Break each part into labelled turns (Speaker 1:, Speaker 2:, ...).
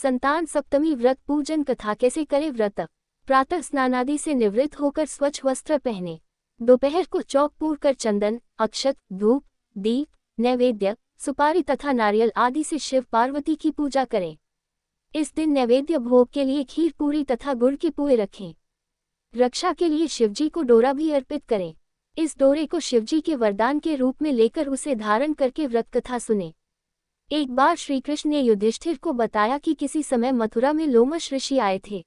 Speaker 1: संतान सप्तमी व्रत पूजन कथा कैसे करें। व्रत प्रातः स्नानादि से निवृत्त होकर स्वच्छ वस्त्र पहने। दोपहर को चौक पूर कर चंदन, अक्षत, धूप, दीप, नैवेद्य, सुपारी तथा नारियल आदि से शिव पार्वती की पूजा करें। इस दिन नैवेद्य भोग के लिए खीर पूरी तथा गुड़ के पुए रखें। रक्षा के लिए शिवजी को डोरा भी अर्पित करें। इस डोरे को शिवजी के वरदान के रूप में लेकर उसे धारण करके व्रत कथा सुने। एक बार श्री कृष्ण ने युधिष्ठिर को बताया कि किसी समय मथुरा में लोमश ऋषि आए थे।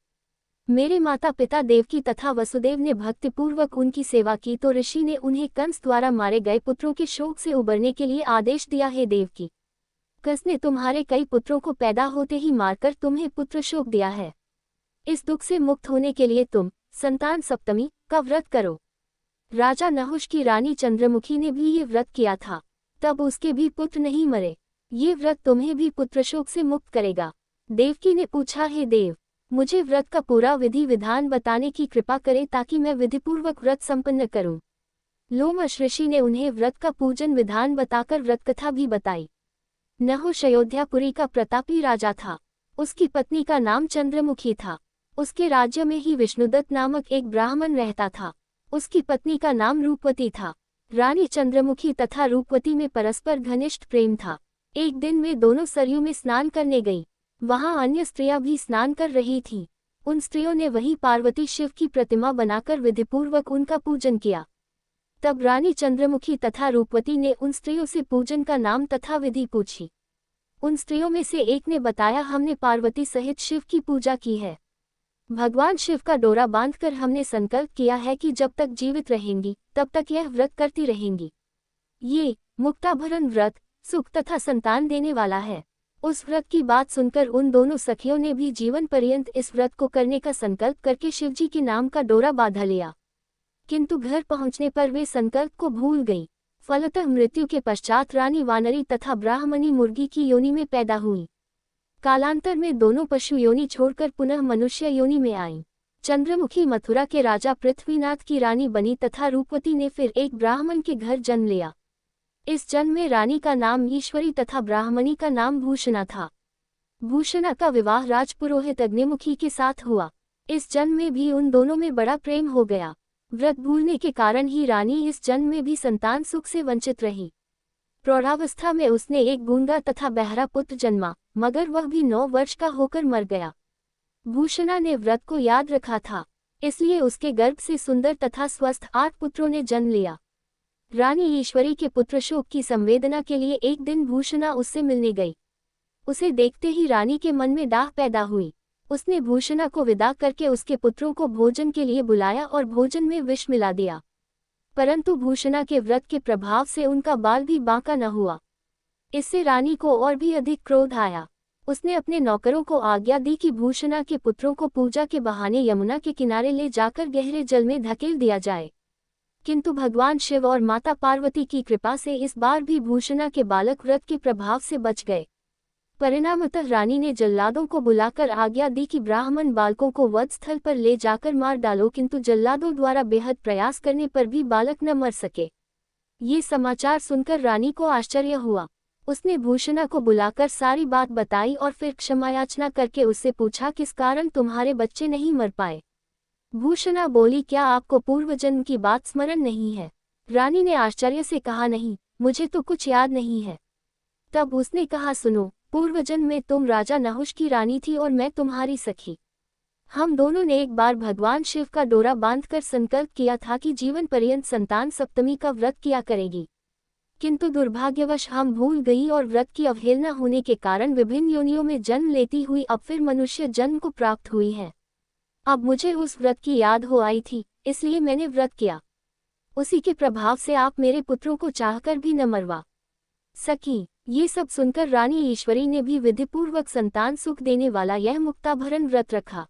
Speaker 1: मेरे माता पिता देवकी तथा वसुदेव ने भक्तिपूर्वक उनकी सेवा की तो ऋषि ने उन्हें कंस द्वारा मारे गए पुत्रों के शोक से उबरने के लिए आदेश दिया है। देवकी, कंस ने तुम्हारे कई पुत्रों को पैदा होते ही मारकर तुम्हें पुत्र शोक दिया है। इस दुख से मुक्त होने के लिए तुम संतान सप्तमी का व्रत करो। राजा नहुष की रानी चंद्रमुखी ने भी ये व्रत किया था, तब उसके भी पुत्र नहीं मरे। ये व्रत तुम्हें भी पुत्रशोक से मुक्त करेगा। देवकी ने पूछा, हे देव, मुझे व्रत का पूरा विधि विधान बताने की कृपा करें ताकि मैं विधिपूर्वक व्रत संपन्न करूं। लोमश ऋषि ने उन्हें व्रत का पूजन विधान बताकर व्रत कथा भी बताई। नहुष अयोध्यापुरी का प्रतापी राजा था। उसकी पत्नी का नाम चंद्रमुखी था। उसके राज्य में ही विष्णुदत्त नामक एक ब्राह्मण रहता था। उसकी पत्नी का नाम रूपवती था। रानी चंद्रमुखी तथा रूपवती में परस्पर घनिष्ठ प्रेम था। एक दिन वे दोनों सरयू में स्नान करने गईं। वहां अन्य स्त्रियां भी स्नान कर रही थीं। उन स्त्रियों ने वहीं पार्वती शिव की प्रतिमा बनाकर विधिपूर्वक उनका पूजन किया। तब रानी चंद्रमुखी तथा रूपवती ने उन स्त्रियों से पूजन का नाम तथा विधि पूछी। उन स्त्रियों में से एक ने बताया, हमने पार्वती सहित शिव की पूजा की है। भगवान शिव का डोरा बांधकर हमने संकल्प किया है कि जब तक जीवित रहेंगी तब तक यह व्रत करती रहेंगी। ये मुक्ताभरण व्रत सुख तथा संतान देने वाला है। उस व्रत की बात सुनकर उन दोनों सखियों ने भी जीवन पर्यंत इस व्रत को करने का संकल्प करके शिवजी के नाम का डोरा बांधा लिया। किंतु घर पहुंचने पर वे संकल्प को भूल गईं। फलतः मृत्यु के पश्चात रानी वानरी तथा ब्राह्मणी मुर्गी की योनि में पैदा हुई। कालांतर में दोनों पशु योनि छोड़कर पुनः मनुष्य योनि में आईं। चंद्रमुखी मथुरा के राजा पृथ्वीनाथ की रानी बनी तथा रूपवती ने फिर एक ब्राह्मण के घर जन्म लिया। इस जन्म में रानी का नाम ईश्वरी तथा ब्राह्मणी का नाम भूषणा था। भूषणा का विवाह राजपुरोहित अग्निमुखी के साथ हुआ। इस जन्म में भी उन दोनों में बड़ा प्रेम हो गया। व्रत भूलने के कारण ही रानी इस जन्म में भी संतान सुख से वंचित रही। प्रौढ़ावस्था में उसने एक गूंगा तथा बहरा पुत्र जन्मा, मगर वह भी 9 वर्ष का होकर मर गया। भूषणा ने व्रत को याद रखा था, इसलिए उसके गर्भ से सुंदर तथा स्वस्थ 8 पुत्रों ने जन्म लिया। रानी ईश्वरी के पुत्र शोक की संवेदना के लिए एक दिन भूषणा उससे मिलने गई। उसे देखते ही रानी के मन में डाह पैदा हुई। उसने भूषणा को विदा करके उसके पुत्रों को भोजन के लिए बुलाया और भोजन में विष मिला दिया। परंतु भूषणा के व्रत के प्रभाव से उनका बाल भी बांका न हुआ। इससे रानी को और भी अधिक क्रोध आया। उसने अपने नौकरों को आज्ञा दी कि भूषणा के पुत्रों को पूजा के बहाने यमुना के किनारे ले जाकर गहरे जल में धकेल दिया जाए। किंतु भगवान शिव और माता पार्वती की कृपा से इस बार भी भूषणा के बालक व्रत के प्रभाव से बच गए। परिणामतः रानी ने जल्लादों को बुलाकर आज्ञा दी कि ब्राह्मण बालकों को वध स्थल पर ले जाकर मार डालो, किंतु जल्लादों द्वारा बेहद प्रयास करने पर भी बालक न मर सके। ये समाचार सुनकर रानी को आश्चर्य हुआ। उसने भूषणा को बुलाकर सारी बात बताई और फिर क्षमायाचना करके उससे पूछा, किस कारण तुम्हारे बच्चे नहीं मर पाए। भूषणा बोली, क्या आपको पूर्व जन्म की बात स्मरण नहीं है। रानी ने आश्चर्य से कहा, नहीं, मुझे तो कुछ याद नहीं है। तब उसने कहा, सुनो, पूर्व जन्म में तुम राजा नहुष की रानी थी और मैं तुम्हारी सखी। हम दोनों ने एक बार भगवान शिव का डोरा बांधकर संकल्प किया था कि जीवन पर्यंत संतान सप्तमी का व्रत किया करेगी। किंतु दुर्भाग्यवश हम भूल गई और व्रत की अवहेलना होने के कारण विभिन्न योनियों में जन्म लेती हुई अब फिर मनुष्य जन्म को प्राप्त हुई है। अब मुझे उस व्रत की याद हो आई थी, इसलिए मैंने व्रत किया। उसी के प्रभाव से आप मेरे पुत्रों को चाहकर भी न मरवा सकी। ये सब सुनकर रानी ईश्वरी ने भी विधिपूर्वक संतान सुख देने वाला यह मुक्ताभरण व्रत रखा।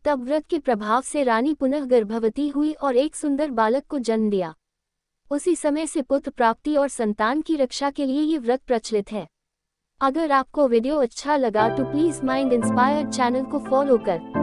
Speaker 1: तब व्रत के प्रभाव से रानी पुनः गर्भवती हुई और एक सुंदर बालक को जन्म दिया। उसी समय से पुत्र प्राप्ति और संतान की रक्षा के लिए ये व्रत प्रचलित है। अगर आपको वीडियो अच्छा लगा तो प्लीज माइंड इंस्पायर्ड चैनल को फॉलो कर